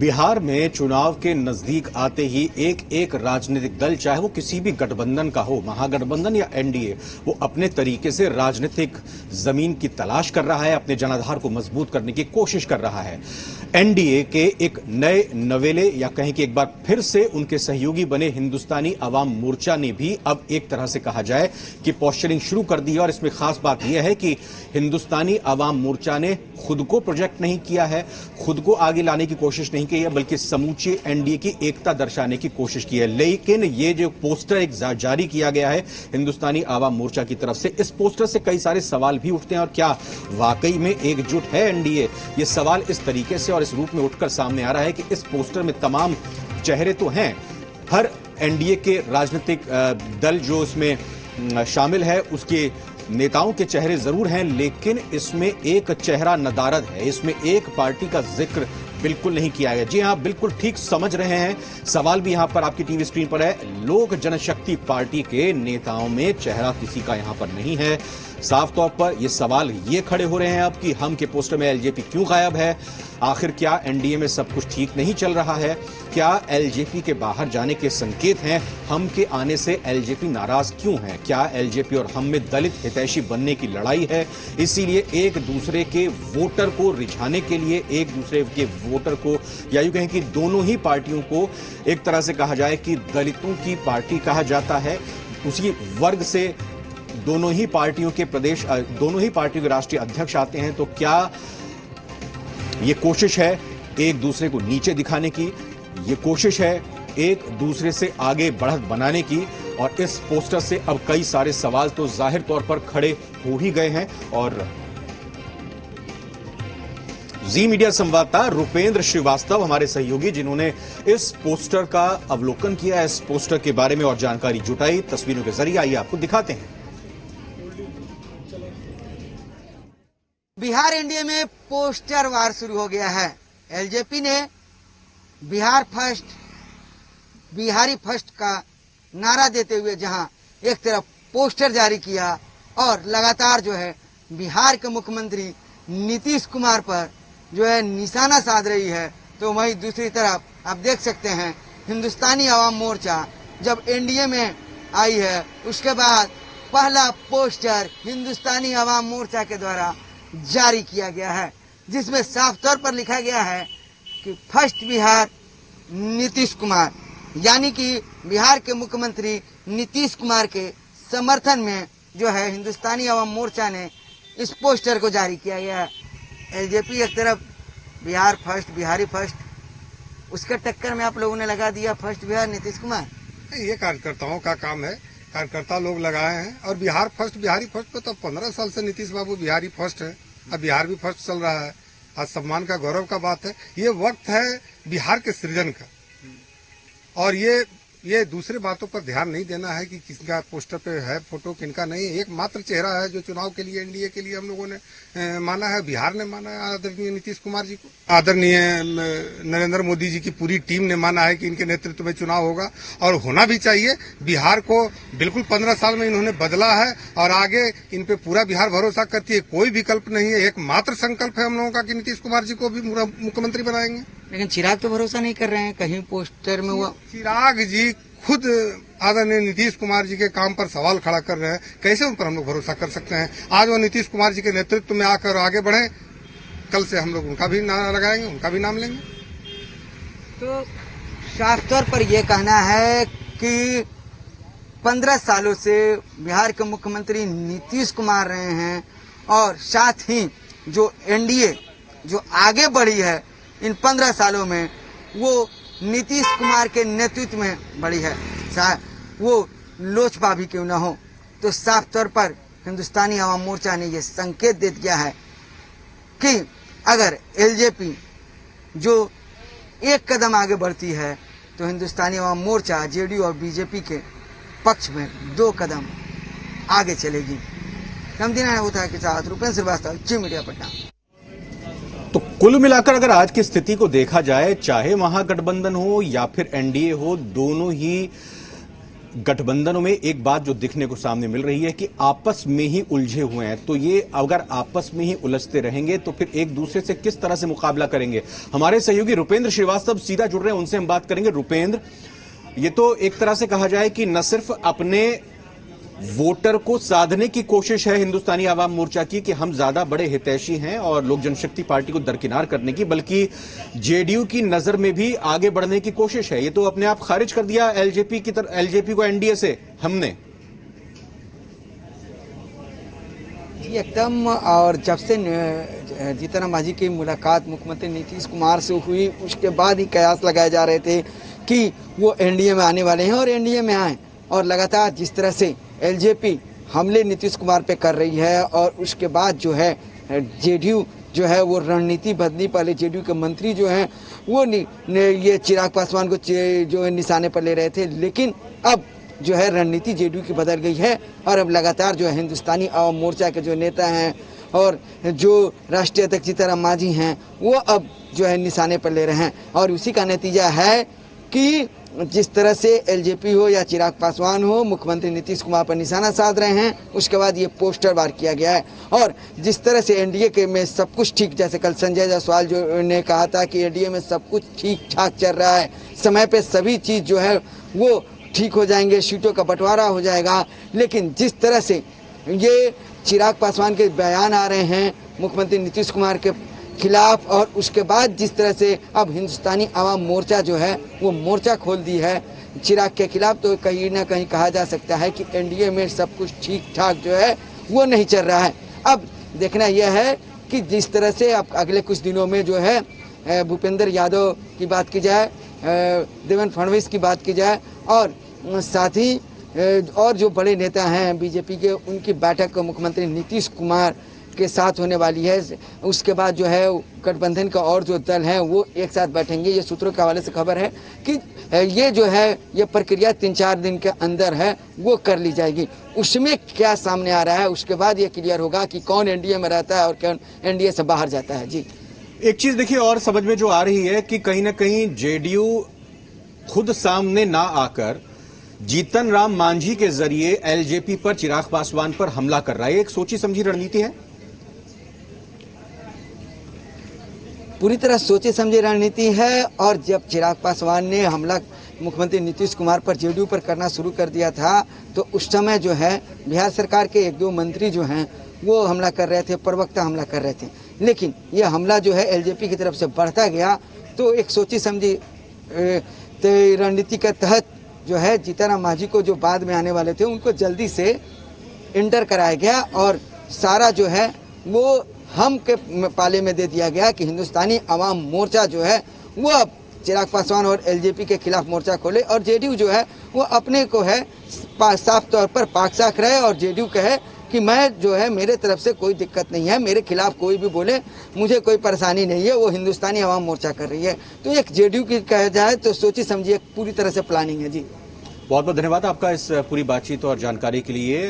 बिहार में चुनाव के नजदीक आते ही एक एक राजनीतिक दल, चाहे वो किसी भी गठबंधन का हो, महागठबंधन या एनडीए, वो अपने तरीके से राजनीतिक जमीन की तलाश कर रहा है, अपने जनाधार को मजबूत करने की कोशिश कर रहा है। एनडीए के एक नए नवेले या कहें कि एक बार फिर से उनके सहयोगी बने हिंदुस्तानी अवाम मोर्चा ने भी अब एक तरह से कहा जाए कि पोस्चरिंग शुरू कर दी है। और इसमें खास बात यह है कि हिंदुस्तानी अवाम मोर्चा ने खुद को प्रोजेक्ट नहीं किया है, खुद को आगे लाने की कोशिश नहीं की है, बल्कि समूचे एनडीए की एकता दर्शाने की कोशिश की है। लेकिन ये जो पोस्टर एक जारी किया गया है हिंदुस्तानी अवाम मोर्चा की तरफ से, इस पोस्टर से कई सारे सवाल भी उठते हैं। और क्या वाकई में एकजुट है एनडीए? ये सवाल इस तरीके से और इस रूप में उठकर सामने आ रहा है कि इस पोस्टर में तमाम चेहरे तो हैं, हर एनडीए के राजनीतिक दल जो इसमें शामिल है उसके नेताओं के चेहरे जरूर हैं, लेकिन इसमें एक चेहरा नदारद है, इसमें एक पार्टी का जिक्र बिल्कुल नहीं किया गया। जी हां, बिल्कुल ठीक समझ रहे हैं, सवाल भी यहां पर आपकी टीवी स्क्रीन पर है। लोक जनशक्ति पार्टी के नेताओं में चेहरा किसी का यहां पर नहीं है। साफ तौर पर यह सवाल ये खड़े हो रहे हैं अब कि हम के पोस्टर में एलजेपी क्यों गायब है? आखिर क्या एनडीए में सब कुछ ठीक नहीं चल रहा है? क्या एलजेपी के बाहर जाने के संकेत हैं? हम के आने से एलजेपी नाराज क्यों है? क्या एलजेपी और हम में दलित हितैषी बनने की लड़ाई है? इसीलिए एक दूसरे के वोटर को रिझाने के लिए, एक दूसरे के वोटर को, या यूं कहें कि दोनों ही पार्टियों को एक तरह से कहा जाए कि दलितों की पार्टी कहा जाता है, उसी वर्ग से दोनों ही पार्टियों के प्रदेश, दोनों ही पार्टियों के राष्ट्रीय अध्यक्ष आते हैं। तो क्या ये कोशिश है एक दूसरे को नीचे दिखाने की? ये कोशिश है एक दूसरे से आगे बढ़त बनाने की? और इस पोस्टर से अब कई सारे सवाल तो जाहिर तौर पर खड़े हो ही गए हैं। और जी मीडिया संवाददाता रुपेंद्र श्रीवास्तव हमारे सहयोगी, जिन्होंने इस पोस्टर का अवलोकन किया, इस पोस्टर के बारे में और जानकारी जुटाई, तस्वीरों के जरिए आइए आपको दिखाते हैं। बिहार एनडीए में पोस्टर वार शुरू हो गया है। एलजेपी ने बिहार फर्स्ट, बिहारी फर्स्ट का नारा देते हुए जहां एक तरफ पोस्टर जारी किया और लगातार जो है बिहार के मुख्यमंत्री नीतीश कुमार पर जो है निशाना साध रही है, तो वहीं दूसरी तरफ आप देख सकते हैं हिंदुस्तानी अवाम मोर्चा जब एनडीए में आई है उसके बाद पहला पोस्टर हिंदुस्तानी अवाम मोर्चा के द्वारा जारी किया गया है, जिसमें साफ तौर पर लिखा गया है कि फर्स्ट बिहार नीतीश कुमार, यानी कि बिहार के मुख्यमंत्री नीतीश कुमार के समर्थन में जो है हिंदुस्तानी अवाम मोर्चा ने इस पोस्टर को जारी किया गया है। एलजेपी एक तरफ बिहार फर्स्ट, बिहारी फर्स्ट, उसके टक्कर में आप लोगों ने लगा दिया फर्स्ट बिहार नीतीश कुमार। ये कार्यकर्ताओं का काम है, कार्यकर्ता लोग लगाए हैं। और बिहार फर्स्ट, बिहारी फर्स्ट पे तो 15 साल से नीतीश बाबू बिहारी फर्स्ट है, अब बिहार भी फर्स्ट चल रहा है। आज सम्मान का, गौरव का बात है। ये वक्त है बिहार के सृजन का, और ये दूसरे बातों पर ध्यान नहीं देना है कि किसका पोस्टर पे है फोटो, किनका नहीं। एकमात्र चेहरा है जो चुनाव के लिए, एनडीए के लिए हम लोगों ने माना है, बिहार ने माना है आदरणीय नीतीश कुमार जी को। आदरणीय नरेंद्र मोदी जी की पूरी टीम ने माना है कि इनके नेतृत्व में चुनाव होगा और होना भी चाहिए। बिहार को बिल्कुल 15 साल में इन्होंने बदला है और आगे इन पे पूरा बिहार भरोसा करती है। कोई विकल्प नहीं है, एकमात्र संकल्प है हम लोगों का कि नीतीश कुमार जी को भी मुख्यमंत्री बनाएंगे। लेकिन चिराग तो भरोसा नहीं कर रहे हैं, कहीं पोस्टर में हुआ। चिराग जी खुद आदरणीय नीतीश कुमार जी के काम पर सवाल खड़ा कर रहे हैं, कैसे उन पर हम लोग भरोसा कर सकते हैं? आज वो नीतीश कुमार जी के नेतृत्व में आकर आगे बढ़े, कल से हम लोग उनका भी नारा लगाएंगे, उनका भी नाम लेंगे। तो साफ तौर पर यह कहना है कि 15 सालों से बिहार के मुख्यमंत्री नीतीश कुमार रहे हैं और साथ ही जो एनडीए जो आगे बढ़ी है इन 15 सालों में, वो नीतीश कुमार के नेतृत्व में बढ़ी है, चाहे वो लोजपा भी क्यों न हो। तो साफ तौर पर हिंदुस्तानी अवाम मोर्चा ने यह संकेत दे दिया है कि अगर एलजेपी जो एक कदम आगे बढ़ती है तो हिंदुस्तानी अवाम मोर्चा जेडीयू और बीजेपी के पक्ष में 2 कदम आगे चलेगी। कमदीना होता है के साथ रुपेंद्र श्रीवास्तव, जी मीडिया पटना। तो कुल मिलाकर अगर आज की स्थिति को देखा जाए, चाहे महागठबंधन हो या फिर एनडीए हो, दोनों ही गठबंधनों में एक बात जो दिखने को सामने मिल रही है कि आपस में ही उलझे हुए हैं, तो ये अगर आपस में ही उलझते रहेंगे तो फिर एक दूसरे से किस तरह से मुकाबला करेंगे। हमारे सहयोगी रुपेंद्र श्रीवास्तव सीधा जुड़ रहे हैं, उनसे हम बात करेंगे। रुपेंद्र, ये तो एक तरह से कहा जाए कि न सिर्फ अपने वोटर को साधने की कोशिश है हिंदुस्तानी आवाम मोर्चा की कि हम ज्यादा बड़े हितैषी हैं और लोक जनशक्ति पार्टी को दरकिनार करने की, बल्कि जेडीयू की नजर में भी आगे बढ़ने की कोशिश है। ये तो अपने आप खारिज कर दिया एलजेपी को एनडीए से हमने। जी एकदम। और जब से जीतन राम मांझी की मुलाकात मुख्यमंत्री नीतीश कुमार से हुई, उसके बाद ही कयास लगाए जा रहे थे कि वो एनडीए में आने वाले हैं और एनडीए में आए। और लगातार जिस तरह से एलजेपी हमले नीतीश कुमार पे कर रही है और उसके बाद जो है जेडीयू जो है वो रणनीति बदली। पहले जेडीयू के मंत्री जो हैं वो ये चिराग पासवान को जो है निशाने पर ले रहे थे, लेकिन अब जो है रणनीति जेडीयू की बदल गई है और अब लगातार जो है हिंदुस्तानी आवाम मोर्चा के जो नेता हैं और जो राष्ट्रीय अध्यक्ष जीतन राम मांझी हैं वो अब जो है निशाने पर ले रहे हैं। और उसी का नतीजा है कि जिस तरह से एलजेपी हो या चिराग पासवान हो, मुख्यमंत्री नीतीश कुमार पर निशाना साध रहे हैं। उसके बाद ये पोस्टर वार किया गया है और जिस तरह से एनडीए के में सब कुछ ठीक, जैसे कल संजय जायसवाल जो ने कहा था कि एनडीए में सब कुछ ठीक ठाक चल रहा है, समय पे सभी चीज़ जो है वो ठीक हो जाएंगे, सीटों का बंटवारा हो जाएगा। लेकिन जिस तरह से ये चिराग पासवान के बयान आ रहे हैं मुख्यमंत्री नीतीश कुमार के खिलाफ और उसके बाद जिस तरह से अब हिंदुस्तानी आवाम मोर्चा जो है वो मोर्चा खोल दी है चिराग के खिलाफ, तो कहीं ना कहीं कहा जा सकता है कि एनडीए में सब कुछ ठीक ठाक जो है वो नहीं चल रहा है। अब देखना यह है कि जिस तरह से अब अगले कुछ दिनों में जो है भूपेंद्र यादव की बात की जाए, देवेंद्र फडणवीस की बात की जाए और साथ ही और जो बड़े नेता हैं बीजेपी के, उनकी बैठक मुख्यमंत्री नीतीश कुमार के साथ होने वाली है। उसके बाद जो है गठबंधन का और जो दल हैं वो एक साथ बैठेंगे। ये सूत्रों के हवाले से खबर है कि ये जो है ये प्रक्रिया 3-4 दिन के अंदर है वो कर ली जाएगी। उसमें क्या सामने आ रहा है उसके बाद ये क्लियर होगा कि कौन एनडीए में रहता है और कौन एनडीए से बाहर जाता है। जी एक चीज देखिए और समझ में जो आ रही है कि कहीं ना कहीं जेडीयू खुद सामने ना आकर जीतन राम मांझी के जरिए एलजेपी पर, चिराग पासवान पर हमला कर रहा है। एक सोची समझी रणनीति है, पूरी तरह सोचे समझे रणनीति है। और जब चिराग पासवान ने हमला मुख्यमंत्री नीतीश कुमार पर जेडीयू पर करना शुरू कर दिया था तो उस समय जो है बिहार सरकार के 1-2 मंत्री जो हैं वो हमला कर रहे थे, प्रवक्ता हमला कर रहे थे। लेकिन यह हमला जो है एलजेपी की तरफ से बढ़ता गया तो एक सोची समझी रणनीति के तहत जो है जीतन राम मांझी को जो बाद में आने वाले थे उनको जल्दी से इंटर कराया गया और सारा जो है वो हम के पाले में दे दिया गया कि हिंदुस्तानी आवाम मोर्चा जो है वो अब चिराग पासवान और एलजेपी के खिलाफ मोर्चा खोले और जेडीयू जो है वो अपने को है साफ तौर पर पाक साख रहे और जेडीयू कहे कि मैं जो है मेरे तरफ से कोई दिक्कत नहीं है, मेरे खिलाफ कोई भी बोले मुझे कोई परेशानी नहीं है। वो हिंदुस्तानी आवाम मोर्चा कर रही है। तो एक जेडीयू की कहा जाए तो सोची समझिए पूरी तरह से प्लानिंग है। जी बहुत बहुत धन्यवाद आपका इस पूरी बातचीत और जानकारी के लिए।